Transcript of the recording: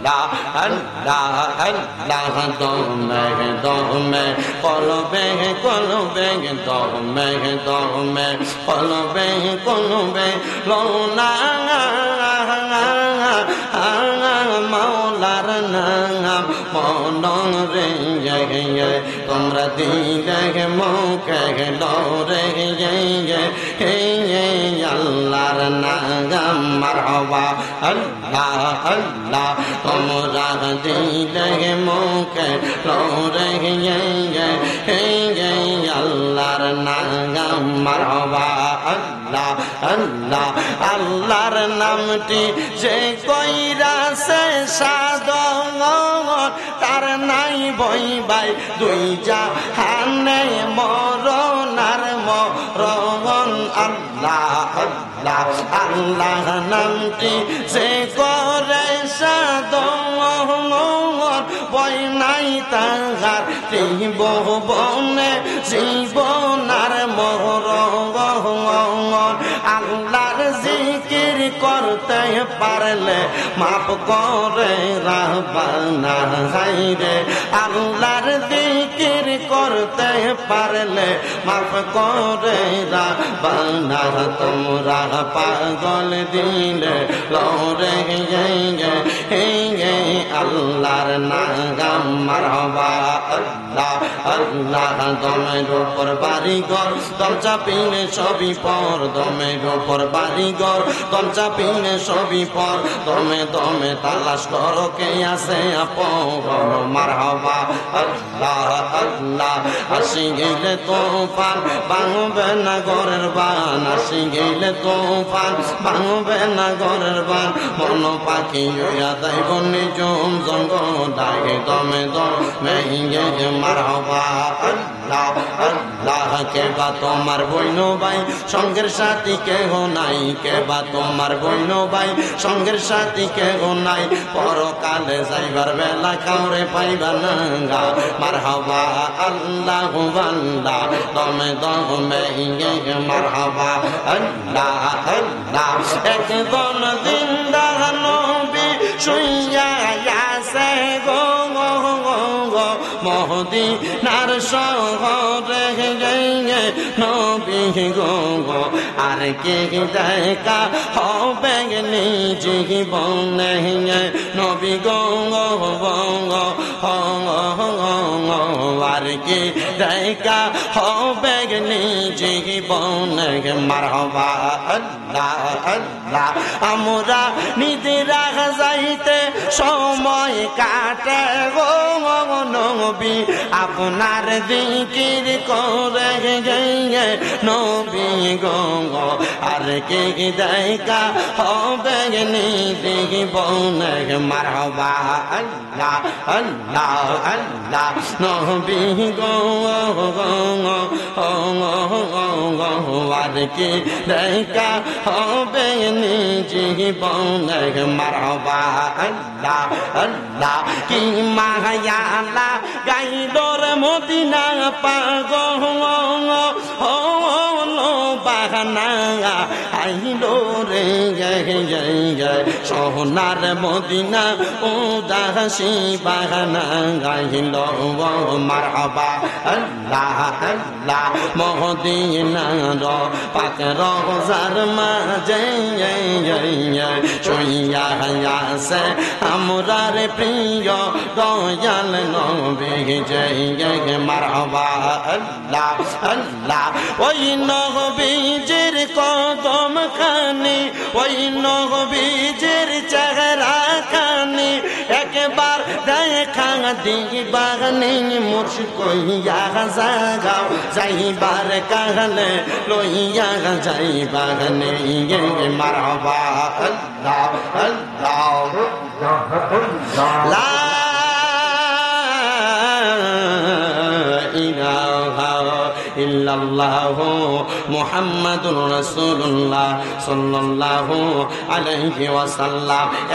আল্লাহ আল্লাহ দমে দমে কলবে কলবে দমে দমে কলবে কলবে লোনা মাওলার নাম মন রে তোমরা দিলে মুখে ডরে আল্লাহর নাম মারহাবা আল্লাহ আল্লাহ তোমরা দিলে মুখে ডরে আল্লাহর নাম মারহাবা আল্লাহ আল্লাহ আল্লাহর নামটি যে কইরা সে সাধন তার নাই বই বাই দুই জাহানে মরণার মরণ আল্লাহ আল্লাহ আল্লাহ নামটি যে করে সাধন বই নাই তাহার জীবনে জীবনার মরণ আল্লাহর জিকির করতে পারলে মাফ করে রাব্বানা হায়রে আল্লাহর জিকির করতে পারলে মাফ করে রাব্বানা তোমরা পাগল দিলে লরে আল্লাহর নাম মারহাবা আল্লাহ আল্লাহ দমের উপর বাড়িঘর দরজা পিনে সবই পর দমের উপর বাড়িঘর দরজা পিনে সবই পর দমে দমে তালাশ করো কে আছে আপন মারহাবা আল্লাহ আল্লাহ আসি গেলে তোফান ভাঙবে না ঘরের বান আসি গেলে তোফান ভাঙবে না ঘরের বান মন পাখি হইয়া যাইব নিজম জঙ্গ ডাকে দমে দমে মারহাবা আল্লাহ আল্লাহ কেবা তোমার বইন ভাই সঙ্গের সাথী কেহ নাই কেবা তোমার বইন ভাই সঙ্গের সাথী কেহ নাই পরকালে যাইবার বেলা কাউরে পাইবা না মারহাবা আল্লাহ আল্লাহ দমে দমে মারহাবা আল্লাহ আল্লাহ একজন জিন্দা নবী শুইয়া আছে গো মদিনার শহরে নবী গো আর কে দেখা হবে জীবনে নবী গো আর কে দেখা হবে জীবনে মারহাবা আল্লাহ আল্লাহ আমরা নিদিরা যাইতে সময় কাটে গো নবী আপনার জিকির করে নবী গো আর কে দেখা হবে জীবনে মারহাবা আল্লাহ আল্লাহ আল্লাহ নবী গো আর কে দেখা হবে জীবনে মারহাবা আল্লাহ আল্লাহ কি মায়ালা গাইদর মদিনা পাগল বাহানা আইলো রে সোনার মদিনা উদাসী বাহানা গাইল মারহাবা আল্লাহ আল্লাহ মদিনার পাক রওজার মাঝে শুইয়া আছে আমরার প্রিয় দয়াল নবী জয় মারহাবা আল্লাহ আল্লাহ ওই নবীজির কদম খানি ওই নবীজির চেহারা খানি একবার দেখা দিবানি মুর্শিদ কইয়া যাগাও যাইবার কাহলে লইয়া যাইবানি মারহাবা আল্লাহ আল্লাহ লা ইলাহা ইল্লাল্লাহু মুহাম্মাদুর রাসূলুল্লাহ সাল্লাল্লাহু আলাইহি ওয়াসাল্লাম